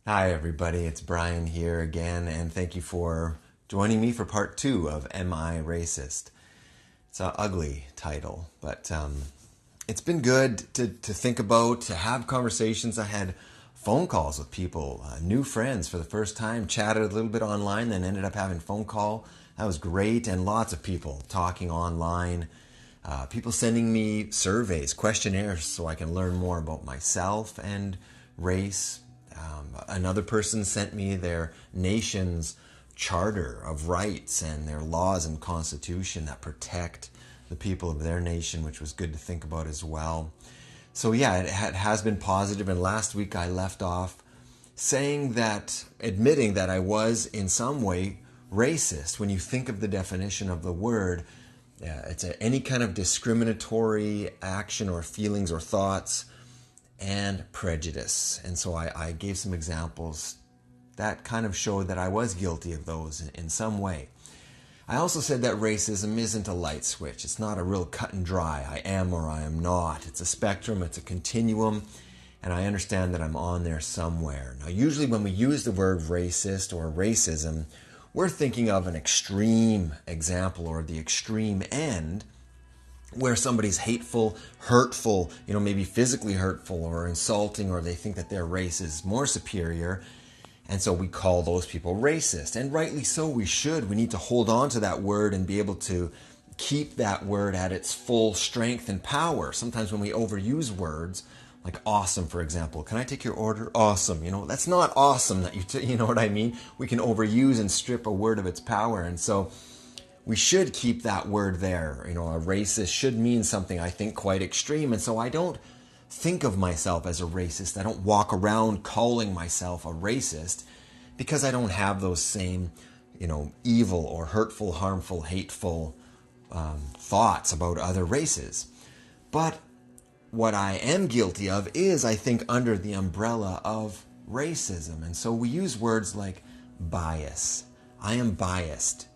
Hi, everybody. It's Brian here again, and thank you for joining me for part two of Am I Racist? It's an ugly title, but it's been good to think about, to have conversations. I had phone calls with people, new friends for the first time, chatted a little bit online, then ended up having a phone call. That was great, and lots of people talking online. People sending me surveys, questionnaires, so I can learn more about myself and race. Another person sent me their nation's charter of rights and their laws and constitution that protect the people of their nation, which was good to think about as well. So yeah, it has been positive. And last week I left off admitting that I was in some way racist. When you think of the definition of the word, it's any kind of discriminatory action or feelings or thoughts and prejudice. And so I gave some examples that kind of showed that I was guilty of those in some way. I also said that racism isn't a light switch. It's not a real cut and dry, I am or I am not. It's a spectrum, it's a continuum, and I understand that I'm on there somewhere. Now, usually when we use the word racist or racism, we're thinking of an extreme example or the extreme end, where somebody's hateful, hurtful, maybe physically hurtful or insulting, or they think that their race is more superior. And so we call those people racist. And rightly so, we should. We need to hold on to that word and be able to keep that word at its full strength and power. Sometimes when we overuse words, like awesome, for example. Can I take your order? Awesome. That's not awesome that you know what I mean? We can overuse and strip a word of its power. And so we should keep that word there. A racist should mean something, I think, quite extreme. And so I don't think of myself as a racist. I don't walk around calling myself a racist because I don't have those same, evil or hurtful, harmful, hateful thoughts about other races. But what I am guilty of is, I think, under the umbrella of racism. And so we use words like bias. I am biased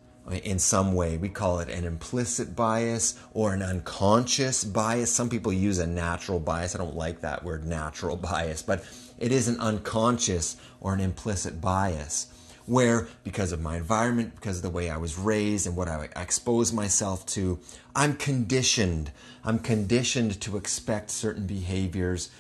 in some way. We call it an implicit bias or an unconscious bias. Some people use a natural bias. I don't like that word, natural bias, but it is an unconscious or an implicit bias where, because of my environment, because of the way I was raised and what I expose myself to, I'm conditioned. I'm conditioned to expect certain behaviors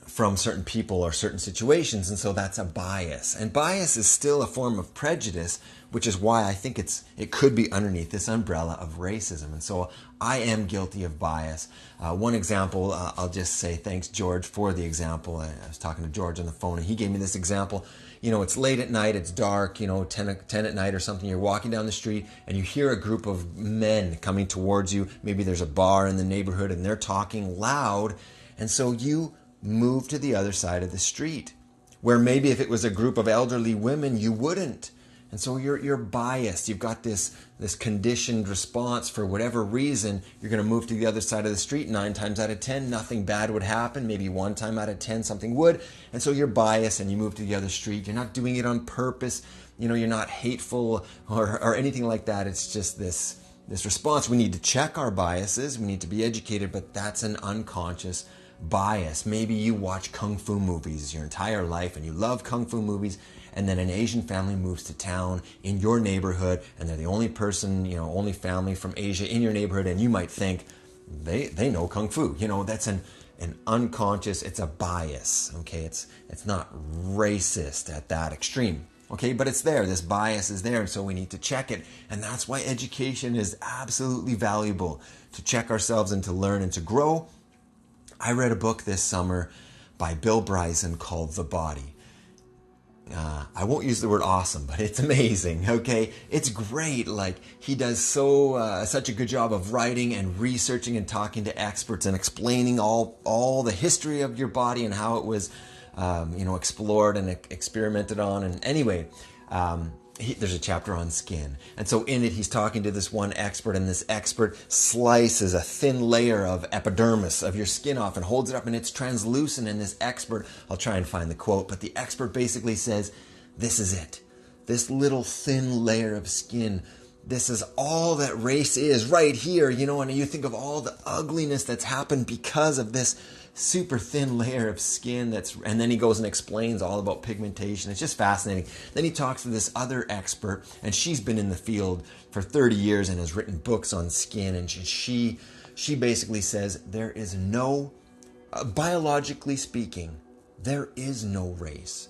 from certain people or certain situations, and so that's a bias. And bias is still a form of prejudice, which is why I think it could be underneath this umbrella of racism. And so I am guilty of bias. One example, I'll just say thanks, George, for the example. I was talking to George on the phone, and he gave me this example. It's late at night, it's dark, 10 at night or something. You're walking down the street, and you hear a group of men coming towards you. Maybe there's a bar in the neighborhood, and they're talking loud, and so you move to the other side of the street, where maybe if it was a group of elderly women, you wouldn't. And so you're biased. You've got this conditioned response. For whatever reason, you're going to move to the other side of the street. 9 times out of 10, nothing bad would happen. Maybe 1 time out of 10, something would. And so you're biased and you move to the other street. You're not doing it on purpose. You're not hateful or anything like that. It's just this response. We need to check our biases. We need to be educated, but that's an unconscious bias. Maybe you watch kung fu movies your entire life and you love kung fu movies, and then an Asian family moves to town in your neighborhood and they're the only person, only family from Asia in your neighborhood, and you might think they know kung fu. That's an unconscious, it's a bias. Okay, it's not racist at that extreme. Okay, but it's there. This bias is there, and so we need to check it. And that's why education is absolutely valuable, to check ourselves and to learn and to grow. I read a book this summer by Bill Bryson called The Body. I won't use the word awesome, but it's amazing, okay? It's great. Like, he does such a good job of writing and researching and talking to experts and explaining all the history of your body and how it was, explored and experimented on. And anyway, there's a chapter on skin. And so in it, he's talking to this one expert, and this expert slices a thin layer of epidermis of your skin off and holds it up, and it's translucent. And this expert, I'll try and find the quote, but the expert basically says, this is it. This little thin layer of skin, this is all that race is right here, and you think of all the ugliness that's happened because of this super thin layer of skin and then he goes and explains all about pigmentation. It's just fascinating. Then he talks to this other expert, and she's been in the field for 30 years and has written books on skin, and she basically says there is no, biologically speaking, there is no race.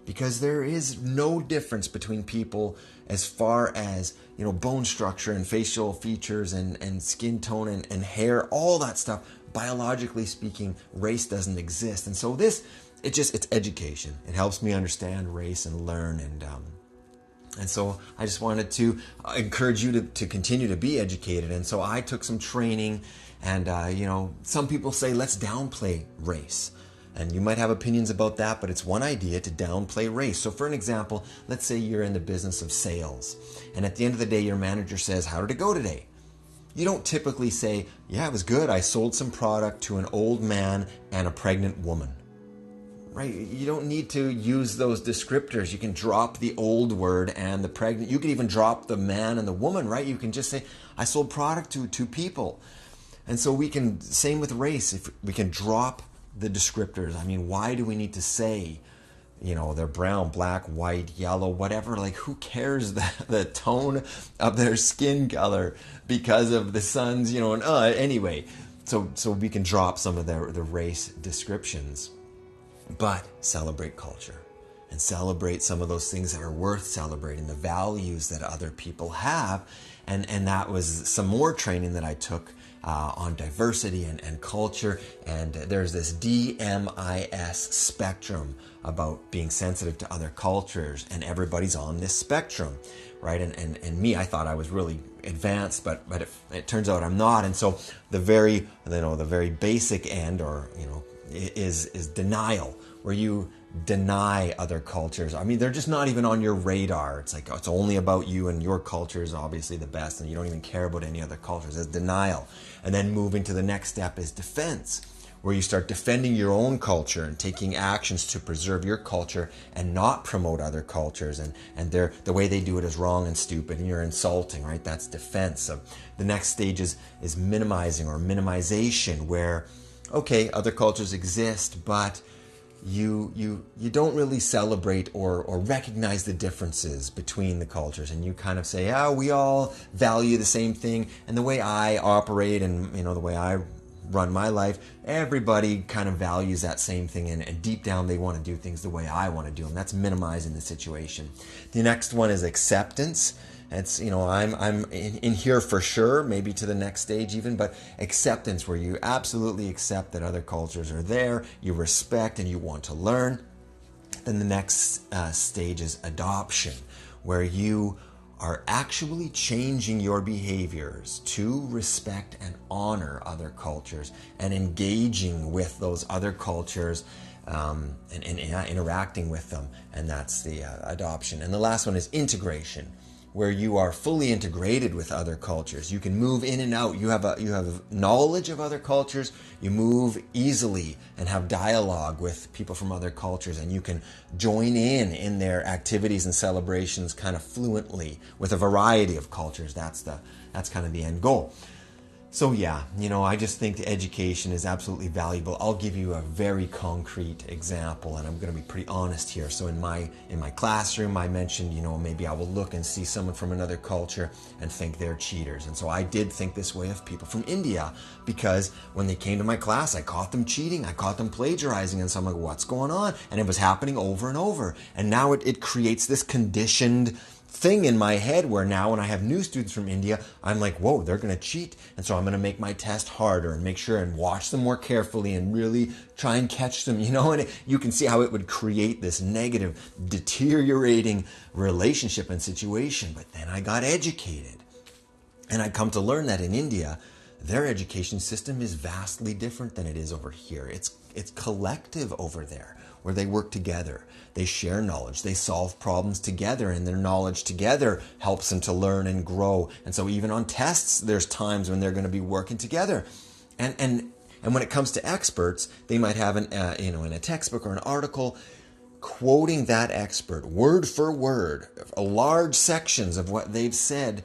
Because there is no difference between people as far as, bone structure and facial features and skin tone and hair, all that stuff. Biologically speaking, race doesn't exist. And so it's education. It helps me understand race and learn. And so I just wanted to encourage you to continue to be educated. And so I took some training, and, some people say, let's downplay race. And you might have opinions about that, but it's one idea to downplay race. So for an example, let's say you're in the business of sales, and at the end of the day, your manager says, how did it go today? You don't typically say, yeah, it was good. I sold some product to an old man and a pregnant woman. Right? You don't need to use those descriptors. You can drop the old word and the pregnant. You can even drop the man and the woman, right? You can just say, I sold product to two people. And so same with race, if we can drop the descriptors. I mean, why do we need to say, they're brown, black, white, yellow, whatever? Like, who cares the tone of their skin color because of the sun's, anyway. So we can drop some of the race descriptions, but celebrate culture and celebrate some of those things that are worth celebrating, the values that other people have. And that was some more training that I took on diversity and culture. And there's this DMIS spectrum about being sensitive to other cultures, and everybody's on this spectrum, right? And me, I thought I was really advanced, but it turns out I'm not. And so the very basic end, is denial, where you deny other cultures. I mean, they're just not even on your radar. It's like, it's only about you, and your culture is obviously the best, and you don't even care about any other cultures. That's denial. And then moving to the next step is defense, where you start defending your own culture and taking actions to preserve your culture and not promote other cultures, and the way they do it is wrong and stupid, and you're insulting, right? That's defense. So the next stage is minimizing or minimization, where, okay, other cultures exist, but you don't really celebrate or recognize the differences between the cultures, and you kind of say, we all value the same thing, and the way I operate and the way I run my life, everybody kind of values that same thing, and deep down they want to do things the way I want to do them. That's minimizing the situation. The next one is acceptance. It's, I'm in here for sure, maybe to the next stage even, but acceptance, where you absolutely accept that other cultures are there, you respect and you want to learn. Then the next stage is adoption, where you are actually changing your behaviors to respect and honor other cultures, and engaging with those other cultures, and interacting with them. And that's the adoption. And the last one is integration, where you are fully integrated with other cultures. You can move in and out. You have knowledge of other cultures. You move easily and have dialogue with people from other cultures, and you can join in their activities and celebrations kind of fluently with a variety of cultures. That's kind of the end goal. So yeah, I just think the education is absolutely valuable. I'll give you a very concrete example, and I'm going to be pretty honest here. So in my classroom, I mentioned, maybe I will look and see someone from another culture and think they're cheaters. And so I did think this way of people from India, because when they came to my class, I caught them cheating, I caught them plagiarizing, and so I'm like, what's going on? And it was happening over and over. And now it creates this conditioned thing in my head, where now when I have new students from India, I'm like, whoa, they're going to cheat. And so I'm going to make my test harder and make sure and watch them more carefully and really try and catch them, and you can see how it would create this negative, deteriorating relationship and situation. But then I got educated, and I come to learn that in India, their education system is vastly different than it is over here. It's collective over there, where they work together, they share knowledge, they solve problems together, and their knowledge together helps them to learn and grow. And so even on tests, there's times when they're going to be working together. And when it comes to experts, they might have in a textbook or an article, quoting that expert word for word, large sections of what they've said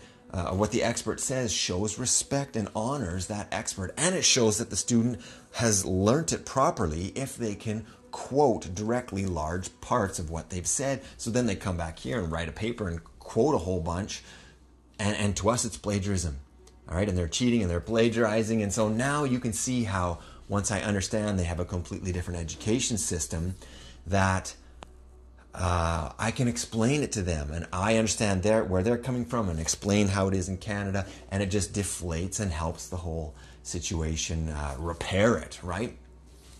what the expert says shows respect and honors that expert, and it shows that the student has learnt it properly if they can quote directly large parts of what they've said. So then they come back here and write a paper and quote a whole bunch, and to us it's plagiarism. All right, and they're cheating and they're plagiarizing. And so now you can see how, once I understand they have a completely different education system, that I can explain it to them, and I understand where they're coming from, and explain how it is in Canada, and it just deflates and helps the whole situation repair it, right?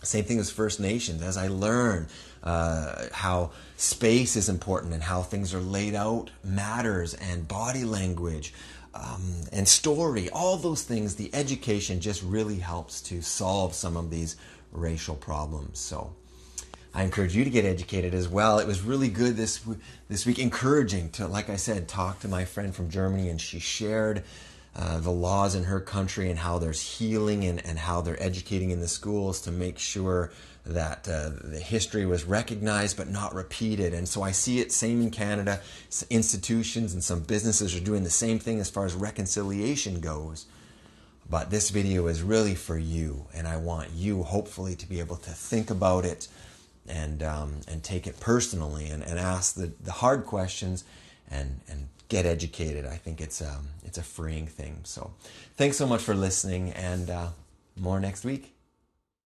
Same thing as First Nations. As I learn how space is important and how things are laid out matters, and body language and story, all those things, the education just really helps to solve some of these racial problems. So I encourage you to get educated as well. It was really good this week, encouraging to, like I said, talk to my friend from Germany, and she shared the laws in her country and how there's healing and how they're educating in the schools to make sure that the history was recognized but not repeated. And so I see it same in Canada. Institutions and some businesses are doing the same thing as far as reconciliation goes. But this video is really for you, and I want you hopefully to be able to think about it and take it personally, and ask the hard questions and get educated. I think it's a freeing thing. So thanks so much for listening, and more next week.